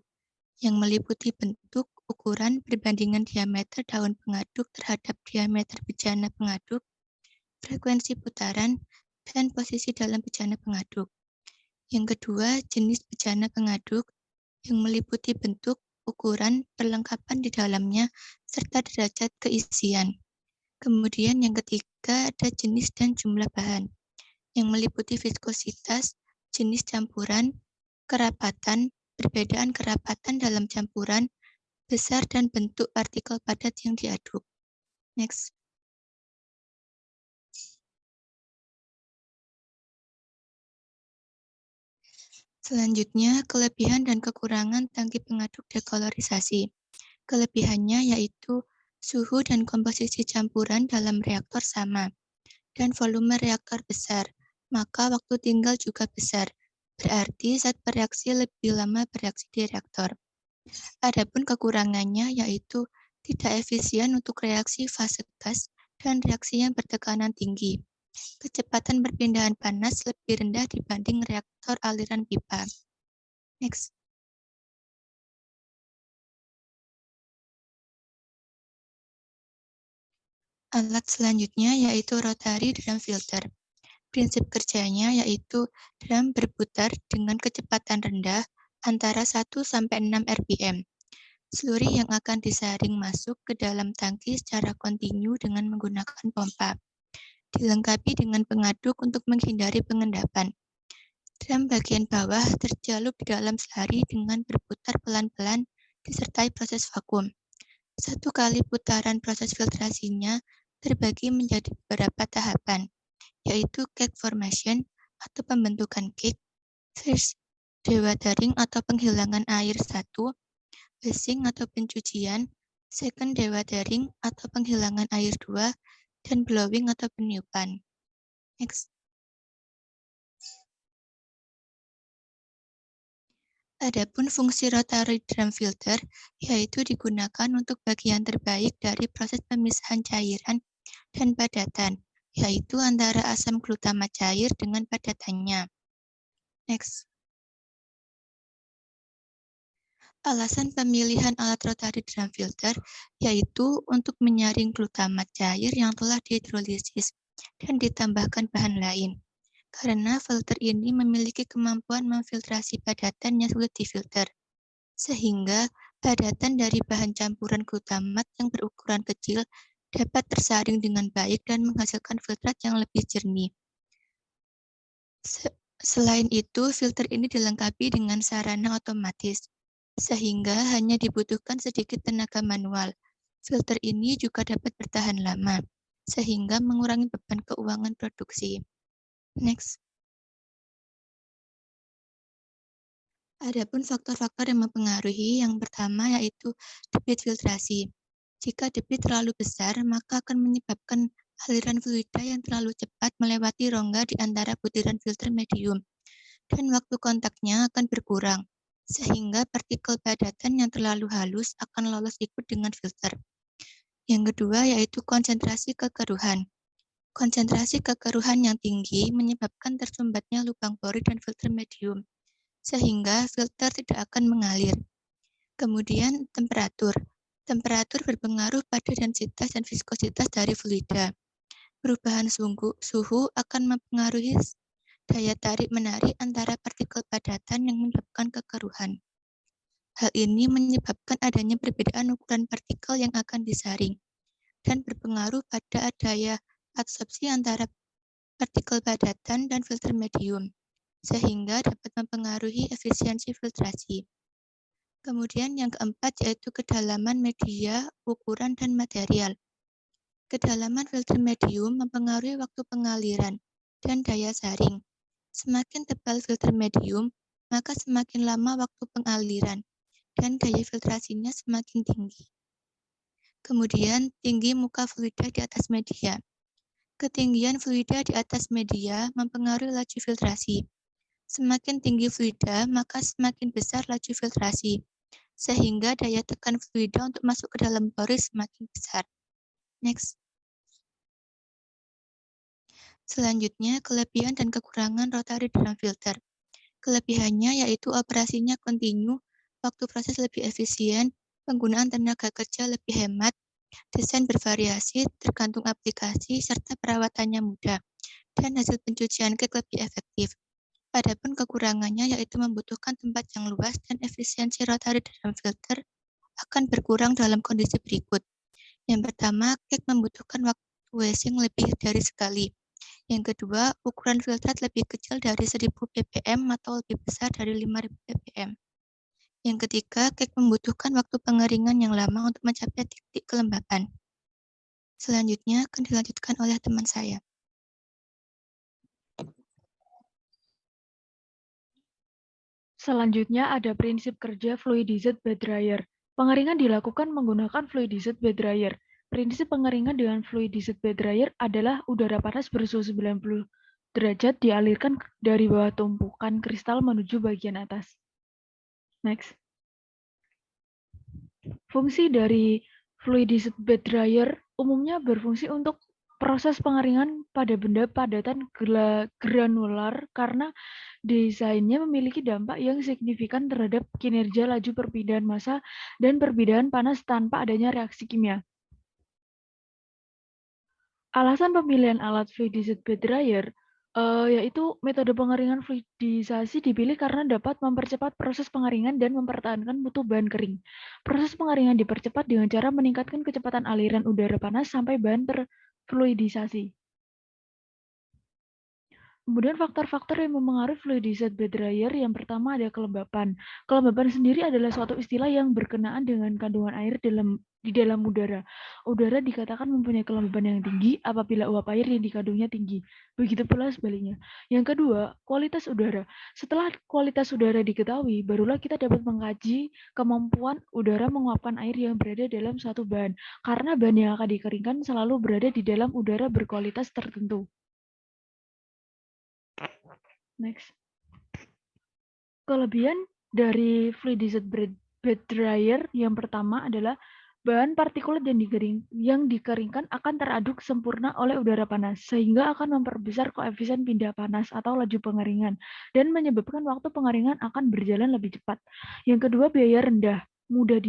yang meliputi bentuk, ukuran, perbandingan diameter daun pengaduk terhadap diameter bejana pengaduk, frekuensi putaran, dan posisi dalam bejana pengaduk. Yang kedua, jenis bejana pengaduk, yang meliputi bentuk, ukuran, perlengkapan di dalamnya, serta derajat keisian. Kemudian yang ketiga ada jenis dan jumlah bahan, yang meliputi viskositas, jenis campuran, kerapatan, perbedaan kerapatan dalam campuran, besar dan bentuk partikel padat yang diaduk. Next. Selanjutnya, kelebihan dan kekurangan tangki pengaduk dekolorisasi. Kelebihannya yaitu suhu dan komposisi campuran dalam reaktor sama, dan volume reaktor besar, maka waktu tinggal juga besar. Berarti zat bereaksi lebih lama bereaksi di reaktor. Adapun kekurangannya yaitu tidak efisien untuk reaksi fase gas dan reaksi yang bertekanan tinggi. Kecepatan perpindahan panas lebih rendah dibanding reaktor aliran pipa. Next. Alat selanjutnya yaitu rotary drum filter. Prinsip kerjanya yaitu drum berputar dengan kecepatan rendah antara 1 sampai 6 rpm. Slurry yang akan disaring masuk ke dalam tangki secara kontinu dengan menggunakan pompa. Dilengkapi dengan pengaduk untuk menghindari pengendapan. Drum bagian bawah terjalup di dalam slurry dengan berputar pelan-pelan disertai proses vakum. Satu kali putaran proses filtrasinya terbagi menjadi beberapa tahapan, yaitu cake formation atau pembentukan cake, first dewatering atau penghilangan air 1, basing atau pencucian, second dewatering atau penghilangan air 2, dan blowing atau peniupan. Next. Adapun fungsi rotary drum filter yaitu digunakan untuk bagian terbaik dari proses pemisahan cairan dan padatan, yaitu antara asam glutamat cair dengan padatannya. Next. Alasan pemilihan alat rotary drum filter yaitu untuk menyaring glutamat cair yang telah dihidrolisis dan ditambahkan bahan lain. Karena filter ini memiliki kemampuan memfiltrasi padatan yang sulit difilter, sehingga padatan dari bahan campuran glutamat yang berukuran kecil dapat tersaring dengan baik dan menghasilkan filtrat yang lebih jernih. Selain itu, filter ini dilengkapi dengan sarana otomatis, sehingga hanya dibutuhkan sedikit tenaga manual. Filter ini juga dapat bertahan lama, sehingga mengurangi beban keuangan produksi. Next. Adapun faktor-faktor yang mempengaruhi, yang pertama yaitu debit filtrasi. Jika debit terlalu besar, maka akan menyebabkan aliran fluida yang terlalu cepat melewati rongga di antara butiran filter medium, dan waktu kontaknya akan berkurang, sehingga partikel padatan yang terlalu halus akan lolos ikut dengan filter. Yang kedua yaitu konsentrasi kekeruhan. Konsentrasi kekeruhan yang tinggi menyebabkan tersumbatnya lubang pori dan filter medium, sehingga filter tidak akan mengalir. Kemudian temperatur. Temperatur berpengaruh pada densitas dan viskositas dari fluida. Perubahan suhu akan mempengaruhi daya tarik-menarik antara partikel padatan yang menyebabkan kekeruhan. Hal ini menyebabkan adanya perbedaan ukuran partikel yang akan disaring dan berpengaruh pada daya adsorpsi antara partikel padatan dan filter medium, sehingga dapat mempengaruhi efisiensi filtrasi. Kemudian yang keempat yaitu kedalaman media, ukuran, dan material. Kedalaman filter medium mempengaruhi waktu pengaliran dan daya saring. Semakin tebal filter medium, maka semakin lama waktu pengaliran dan daya filtrasinya semakin tinggi. Kemudian tinggi muka fluida di atas media. Ketinggian fluida di atas media mempengaruhi laju filtrasi. Semakin tinggi fluida, maka semakin besar laju filtrasi, sehingga daya tekan fluida untuk masuk ke dalam pori semakin besar. Next. Selanjutnya, kelebihan dan kekurangan rotary drum filter. Kelebihannya yaitu operasinya kontinu, waktu proses lebih efisien, penggunaan tenaga kerja lebih hemat, desain bervariasi tergantung aplikasi, serta perawatannya mudah, dan hasil pencucian cake lebih efektif. Adapun kekurangannya yaitu membutuhkan tempat yang luas dan efisiensi rotary drum filter akan berkurang dalam kondisi berikut. Yang pertama, cake membutuhkan waktu washing lebih dari sekali. Yang kedua, ukuran filtrat lebih kecil dari 1000 ppm atau lebih besar dari 5000 ppm. Yang ketiga, cake membutuhkan waktu pengeringan yang lama untuk mencapai titik kelembapan. Selanjutnya akan dilanjutkan oleh teman saya. Selanjutnya ada prinsip kerja fluidized bed dryer. Pengeringan dilakukan menggunakan fluidized bed dryer. Prinsip pengeringan dengan fluidized bed dryer adalah udara panas bersuhu 90 derajat dialirkan dari bawah tumpukan kristal menuju bagian atas. Next. Fungsi dari fluidized bed dryer umumnya berfungsi untuk proses pengeringan pada benda padatan granular karena desainnya memiliki dampak yang signifikan terhadap kinerja laju perpindahan massa dan perpindahan panas tanpa adanya reaksi kimia. Alasan pemilihan alat fluidized bed dryer Yaitu metode pengeringan fluidisasi dipilih karena dapat mempercepat proses pengeringan dan mempertahankan mutu bahan kering. Proses pengeringan dipercepat dengan cara meningkatkan kecepatan aliran udara panas sampai bahan terfluidisasi. Kemudian faktor-faktor yang mempengaruhi fluidisasi bed dryer yang pertama ada kelembapan. Kelembapan sendiri adalah suatu istilah yang berkenaan dengan kandungan air di dalam udara. Udara dikatakan mempunyai kelembapan yang tinggi apabila uap air yang dikandungnya tinggi. Begitu pula sebaliknya. Yang kedua, kualitas udara. Setelah kualitas udara diketahui, barulah kita dapat mengkaji kemampuan udara menguapkan air yang berada dalam suatu bahan. Karena bahan yang akan dikeringkan selalu berada di dalam udara berkualitas tertentu. Next. Kelebihan dari fluidized bed dryer yang pertama adalah bahan partikulat yang dikeringkan akan teraduk sempurna oleh udara panas, sehingga akan memperbesar koefisien pindah panas atau laju pengeringan, dan menyebabkan waktu pengeringan akan berjalan lebih cepat. Yang kedua, biaya rendah, mudah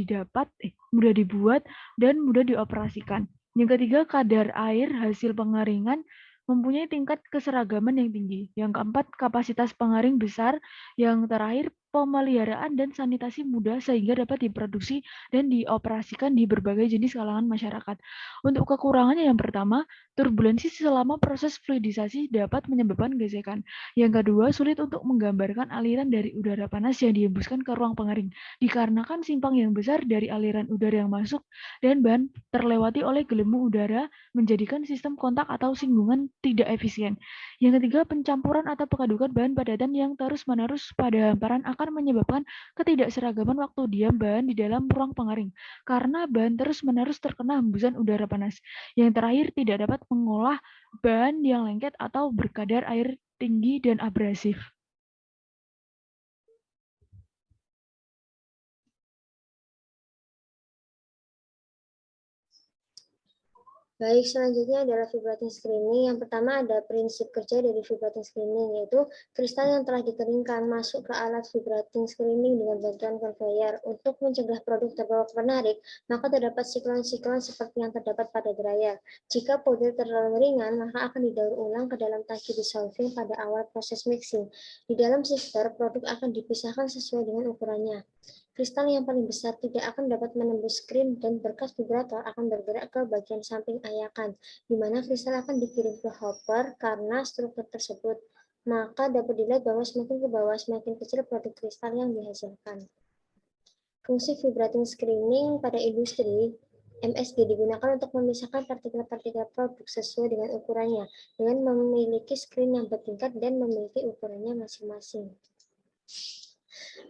dibuat, dan mudah dioperasikan. Yang ketiga, kadar air hasil pengeringan mempunyai tingkat keseragaman yang tinggi. Yang keempat, kapasitas pengering besar. Yang terakhir, pemeliharaan dan sanitasi mudah sehingga dapat diproduksi dan dioperasikan di berbagai jenis kalangan masyarakat. Untuk kekurangannya yang pertama, turbulensi selama proses fluidisasi dapat menyebabkan gesekan. Yang kedua, sulit untuk menggambarkan aliran dari udara panas yang dihembuskan ke ruang pengering, dikarenakan simpang yang besar dari aliran udara yang masuk dan bahan terlewati oleh gelembung udara menjadikan sistem kontak atau singgungan tidak efisien. Yang ketiga, pencampuran atau pekadukan bahan padatan yang terus-menerus pada hamparan akan menyebabkan ketidakseragaman waktu diam bahan di dalam ruang pengering, karena bahan terus-menerus terkena hembusan udara panas. Yang terakhir, tidak dapat mengolah bahan yang lengket atau berkadar air tinggi dan abrasif. Baik, selanjutnya adalah vibrating screening. Yang pertama ada prinsip kerja dari vibrating screening, yaitu kristal yang telah dikeringkan masuk ke alat vibrating screening dengan bantuan conveyor. Untuk mencegah produk terbawa menarik, maka terdapat siklon-siklon seperti yang terdapat pada dryer. Jika powder terlalu ringan, maka akan didaur ulang ke dalam tangki dissolving pada awal proses mixing. Di dalam sifter, produk akan dipisahkan sesuai dengan ukurannya. Kristal yang paling besar tidak akan dapat menembus skrin dan berkas vibrator akan bergerak ke bagian samping ayakan, di mana kristal akan dikirim ke hopper karena struktur tersebut. Maka dapat dilihat bahwa semakin ke bawah semakin kecil produk kristal yang dihasilkan. Fungsi vibrating screening pada industri MSG digunakan untuk memisahkan partikel-partikel produk sesuai dengan ukurannya, dengan memiliki skrin yang bertingkat dan memiliki ukurannya masing-masing.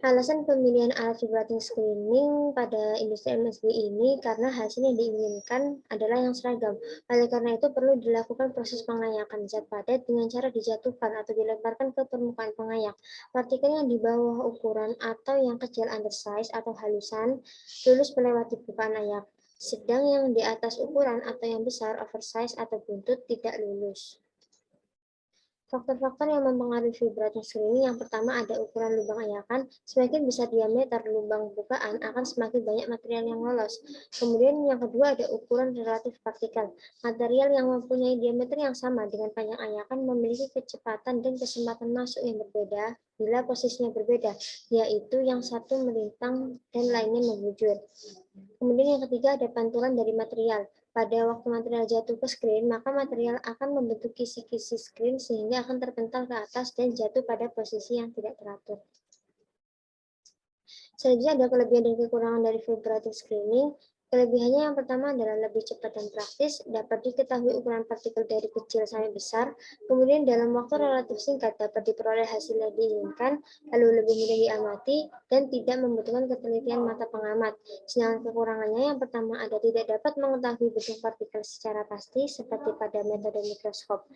Alasan pemilihan alat vibrating screening pada industri MSG ini karena hasil yang diinginkan adalah yang seragam. Oleh karena itu perlu dilakukan proses pengayakan zat padat dengan cara dijatuhkan atau dilemparkan ke permukaan pengayak. Partikel yang di bawah ukuran atau yang kecil undersize atau halusan lulus melewati bukaan ayak. Sedang yang di atas ukuran atau yang besar oversize atau buntut tidak lulus. Faktor-faktor yang mempengaruhi vibrating screening yang pertama ada ukuran lubang ayakan. Semakin besar diameter lubang bukaan akan semakin banyak material yang lolos. Kemudian yang kedua ada ukuran relatif partikel. Material yang mempunyai diameter yang sama dengan panjang ayakan memiliki kecepatan dan kesempatan masuk yang berbeda bila posisinya berbeda, yaitu yang satu melintang dan lainnya membujur. Kemudian yang ketiga ada pantulan dari material. Pada waktu material jatuh ke skrin, maka material akan membentuk kisi-kisi skrin sehingga akan terpental ke atas dan jatuh pada posisi yang tidak teratur. Selanjutnya ada kelebihan dan kekurangan dari vibrating screening. Kelebihannya yang pertama adalah lebih cepat dan praktis, dapat diketahui ukuran partikel dari kecil sampai besar, kemudian dalam waktu relatif singkat dapat diperoleh hasil yang diinginkan, lalu lebih mudah diamati, dan tidak membutuhkan ketelitian mata pengamat. Sedangkan kekurangannya yang pertama ada tidak dapat mengetahui bentuk partikel secara pasti seperti pada metode mikroskop.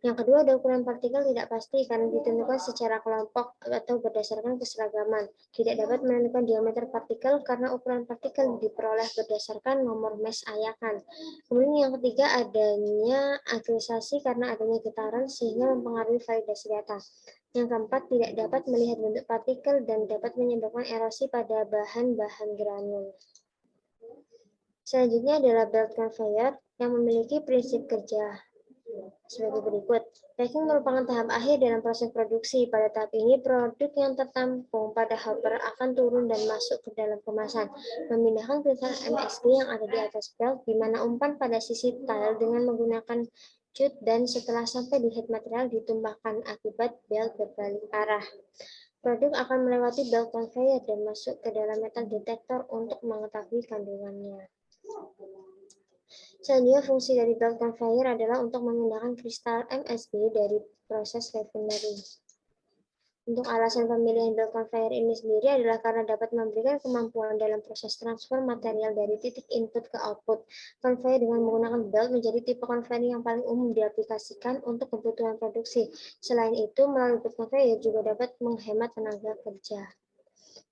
Yang kedua, ada ukuran partikel tidak pasti karena ditentukan secara kelompok atau berdasarkan keseragaman. Tidak dapat menentukan diameter partikel karena ukuran partikel diperoleh berdasarkan nomor mesh ayakan. Kemudian yang ketiga, adanya agregasi karena adanya getaran sehingga mempengaruhi validasi data. Yang keempat, tidak dapat melihat bentuk partikel dan dapat menyebabkan erosi pada bahan-bahan granul. Selanjutnya adalah belt conveyor yang memiliki prinsip kerja sebagai berikut. Packing merupakan tahap akhir dalam proses produksi. Pada tahap ini, produk yang tertampung pada hopper akan turun dan masuk ke dalam kemasan, memindahkan kristal MSG yang ada di atas belt, di mana umpan pada sisi tile dengan menggunakan cut, dan setelah sampai di head material ditumpahkan akibat belt berbalik arah. Produk akan melewati belt conveyor dan masuk ke dalam metal detector untuk mengetahui kandungannya. Selanjutnya, fungsi dari belt conveyor adalah untuk memindahkan kristal MSG dari proses refinery. Untuk alasan pemilihan belt conveyor ini sendiri adalah karena dapat memberikan kemampuan dalam proses transfer material dari titik input ke output. Conveyor dengan menggunakan belt menjadi tipe conveyor yang paling umum diaplikasikan untuk kebutuhan produksi. Selain itu, melalui belt conveyor juga dapat menghemat tenaga kerja.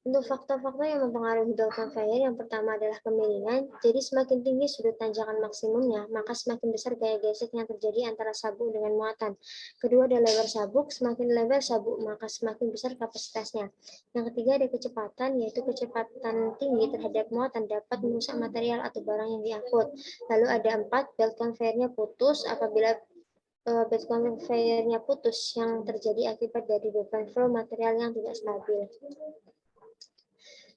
Untuk faktor-faktor yang mempengaruhi belt conveyor, yang pertama adalah kemiringan. Jadi semakin tinggi sudut tanjakan maksimumnya, maka semakin besar gaya gesek yang terjadi antara sabuk dengan muatan. Kedua adalah lebar sabuk. Semakin lebar sabuk, maka semakin besar kapasitasnya. Yang ketiga ada kecepatan, yaitu kecepatan tinggi terhadap muatan dapat merusak material atau barang yang diangkut. Lalu ada 4, belt conveyor-nya putus. Apabila belt conveyor-nya putus, yang terjadi akibat dari beban flow material yang tidak stabil.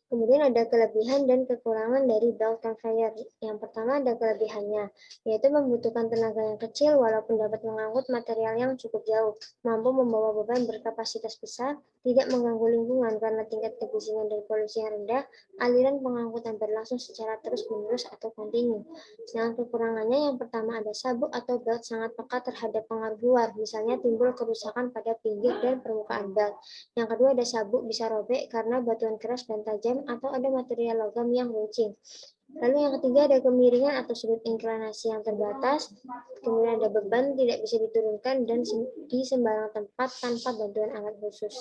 Kemudian ada kelebihan dan kekurangan dari belt conveyor. Yang pertama ada kelebihannya, yaitu membutuhkan tenaga yang kecil walaupun dapat mengangkut material yang cukup jauh, mampu membawa beban berkapasitas besar, tidak mengganggu lingkungan karena tingkat kebisingan dan polusi yang rendah, aliran pengangkutan berlangsung secara terus-menerus atau kontinu. Sedangkan kekurangannya, yang pertama ada sabuk atau belt sangat peka terhadap pengaruh luar, misalnya timbul kerusakan pada pinggir dan permukaan belt. Yang kedua ada sabuk bisa robek karena batuan keras dan tajam, atau ada material logam yang runcing. Lalu yang ketiga ada kemiringan atau sudut inklinasi yang terbatas. Kemudian ada beban tidak bisa diturunkan dan di sembarang tempat tanpa bantuan alat khusus.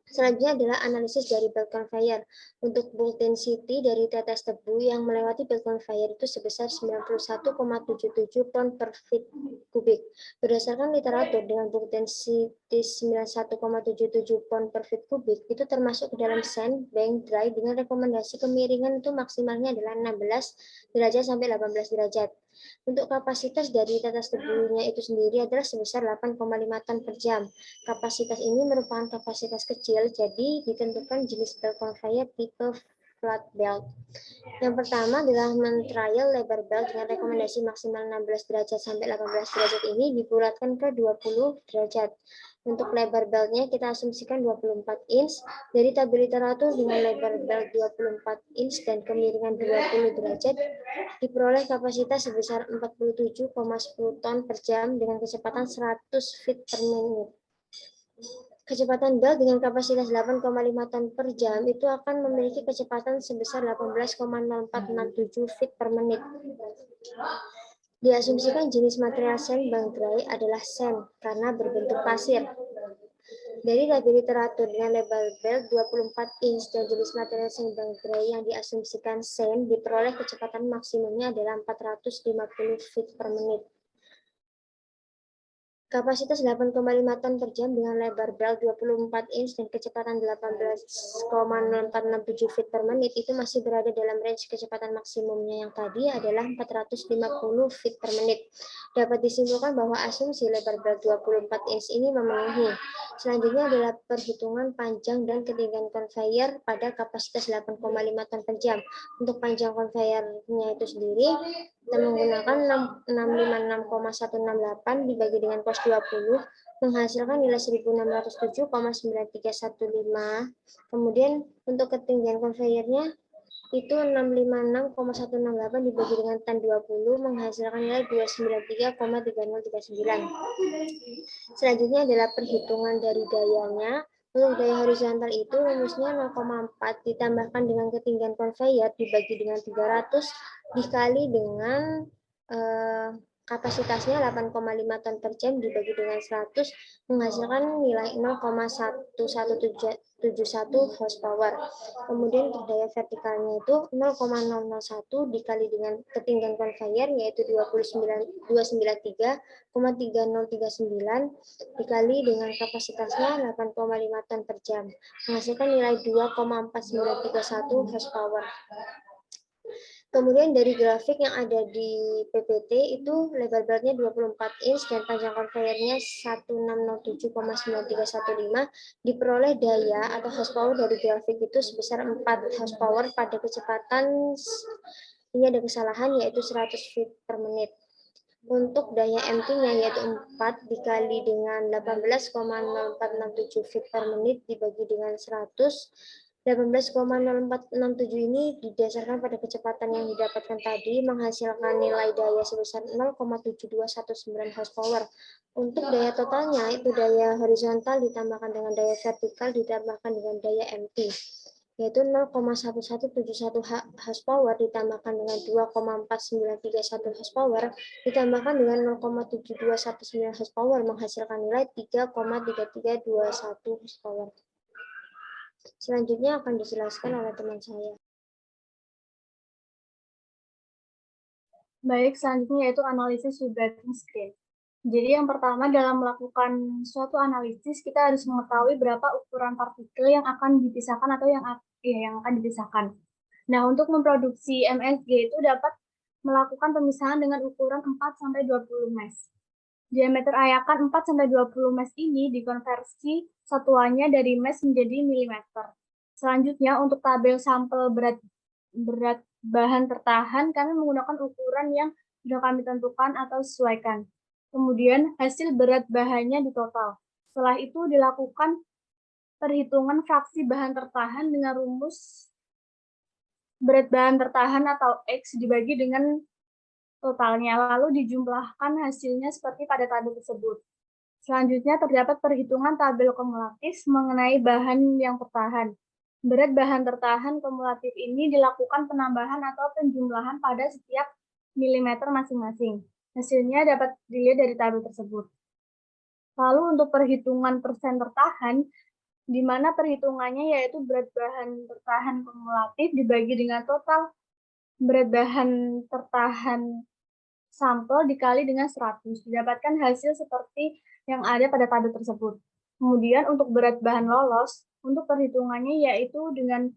Selanjutnya adalah analisis dari belt conveyor. Untuk bulk density dari tetes tebu yang melewati belt conveyor itu sebesar 91,77 ton per feet kubik. Berdasarkan literatur, dengan bulk density 91,77 ton per feet kubik, itu termasuk ke dalam sand bank dry dengan rekomendasi kemiringan itu maksimalnya adalah 16 derajat sampai 18 derajat. Untuk kapasitas dari tetes tebunya itu sendiri adalah sebesar 8,5 ton per jam. Kapasitas ini merupakan kapasitas kecil, jadi ditentukan jenis belt conveyor tipe flat belt. Yang pertama adalah men-trial lebar belt dengan rekomendasi maksimal 16 derajat sampai 18 derajat ini dibulatkan ke 20 derajat. Untuk lebar beltnya kita asumsikan 24 inch. Dari tabel literatur dengan lebar belt 24 inch dan kemiringan 20 derajat, diperoleh kapasitas sebesar 47,10 ton per jam dengan kecepatan 100 feet per menit. Kecepatan belt dengan kapasitas 8,5 ton per jam itu akan memiliki kecepatan sebesar 18,0467 feet per menit. Diasumsikan jenis material sand bank dry adalah sand karena berbentuk pasir. Dari tabel literatur dengan lebar belt 24 inch dan jenis material sand bank dry yang diasumsikan sand, diperoleh kecepatan maksimumnya adalah 450 feet per menit. Kapasitas 8,5 ton per jam dengan lebar belt 24 inch dan kecepatan 18,0467 feet per menit itu masih berada dalam range kecepatan maksimumnya yang tadi adalah 450 feet per menit. Dapat disimpulkan bahwa asumsi lebar belt 24 inch ini memenuhi. Selanjutnya adalah perhitungan panjang dan ketinggian conveyor pada kapasitas 8,5 ton per jam. Untuk panjang conveyornya itu sendiri, kita menggunakan 656,168 dibagi dengan cos 20 menghasilkan nilai 1607,9315. Kemudian untuk ketinggian conveyornya itu 656,168 dibagi dengan tan 20 menghasilkan nilai 293,3039. Selanjutnya adalah perhitungan dari dayanya. Untuk daya horizontal itu rumusnya 0,4 ditambahkan dengan ketinggian conveyor dibagi dengan 300 dikali dengan kapasitasnya 8,5 ton per jam dibagi dengan 100 menghasilkan nilai 0,1171 horsepower. Kemudian untuk daya vertikalnya itu 0,001 dikali dengan ketinggian conveyor yaitu 293,3039 dikali dengan kapasitasnya 8,5 ton per jam menghasilkan nilai 2,4931 horsepower. Kemudian dari grafik yang ada di PPT itu lebar beratnya 24 inch dan panjang konveyernya 1607,9315 diperoleh daya atau horsepower dari grafik itu sebesar 4 horsepower pada kecepatan, ini ada kesalahan, yaitu 100 feet per menit. Untuk daya MT-nya yaitu 4 dikali dengan 18,0467 feet per menit dibagi dengan 100. 18,0467 ini didasarkan pada kecepatan yang didapatkan tadi menghasilkan nilai daya sebesar 0,7219 horsepower. Untuk daya totalnya itu daya horizontal ditambahkan dengan daya vertikal ditambahkan dengan daya MT, yaitu 0,1171 horsepower ditambahkan dengan 2,4931 horsepower ditambahkan dengan 0,7219 horsepower menghasilkan nilai 3,3321 horsepower. Selanjutnya akan dijelaskan oleh teman saya. Baik, selanjutnya yaitu analisis vibrating screen. Jadi yang pertama dalam melakukan suatu analisis kita harus mengetahui berapa ukuran partikel yang akan dipisahkan atau yang akan dipisahkan. Nah, untuk memproduksi MSG itu dapat melakukan pemisahan dengan ukuran 4-20 mesh. Diameter ayakan 4-20 mesh ini dikonversi satuannya dari mesh menjadi milimeter. Selanjutnya untuk tabel sampel berat bahan tertahan kami menggunakan ukuran yang sudah kami tentukan atau sesuaikan. Kemudian hasil berat bahannya ditotal. Setelah itu dilakukan perhitungan fraksi bahan tertahan dengan rumus berat bahan tertahan atau X dibagi dengan totalnya, lalu dijumlahkan hasilnya seperti pada tabel tersebut. Selanjutnya terdapat perhitungan tabel kumulatif mengenai bahan yang tertahan. Berat bahan tertahan kumulatif ini dilakukan penambahan atau penjumlahan pada setiap milimeter masing-masing. Hasilnya dapat dilihat dari tabel tersebut. Lalu untuk perhitungan persen tertahan, di mana perhitungannya yaitu berat bahan tertahan kumulatif dibagi dengan total berat bahan tertahan sampel dikali dengan 100. Didapatkan hasil seperti yang ada pada tabel tersebut. Kemudian untuk berat bahan lolos, untuk perhitungannya yaitu dengan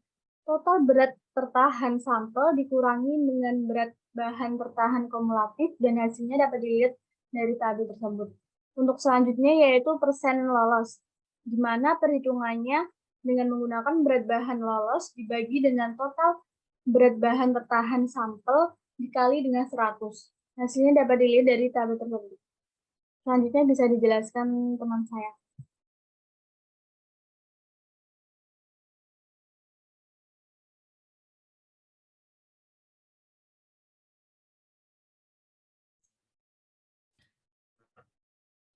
total berat tertahan sampel dikurangi dengan berat bahan tertahan kumulatif dan hasilnya dapat dilihat dari tabel tersebut. Untuk selanjutnya yaitu persen lolos, di mana perhitungannya dengan menggunakan berat bahan lolos dibagi dengan total berat bahan tertahan sampel dikali dengan 100. Hasilnya dapat dilihat dari tabel tersebut. Selanjutnya bisa dijelaskan teman saya.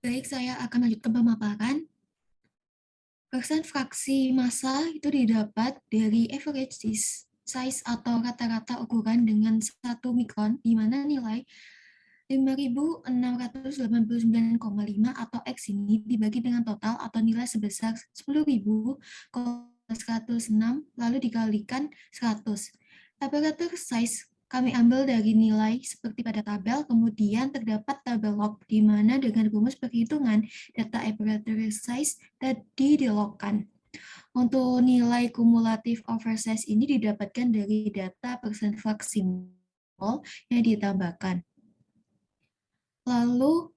Baik, saya akan lanjutkan pemaparan. Persen fraksi massa itu didapat dari average size atau rata-rata ukuran dengan 1 mikron, di mana nilai 5.689,5 atau X ini dibagi dengan total atau nilai sebesar 10.106 lalu dikalikan 100. Aparatur size kami ambil dari nilai seperti pada tabel, kemudian terdapat tabel log, di mana dengan rumus perhitungan data aparatur size tadi dilogkan. Untuk nilai kumulatif oversize ini didapatkan dari data persen fraksi mol yang ditambahkan. Lalu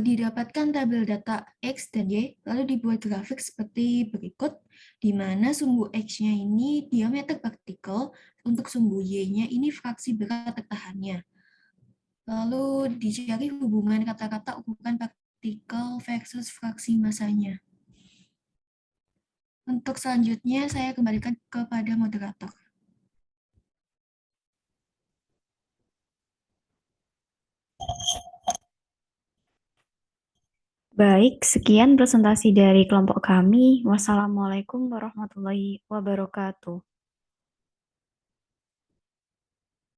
didapatkan tabel data X dan Y, lalu dibuat grafik seperti berikut, di mana sumbu X-nya ini diameter partikel, untuk sumbu Y-nya ini fraksi berat tertahannya. Lalu dicari hubungan kata-kata ukuran partikel versus fraksi massanya. Untuk selanjutnya saya kembalikan kepada moderator. Baik, sekian presentasi dari kelompok kami. Wassalamualaikum warahmatullahi wabarakatuh.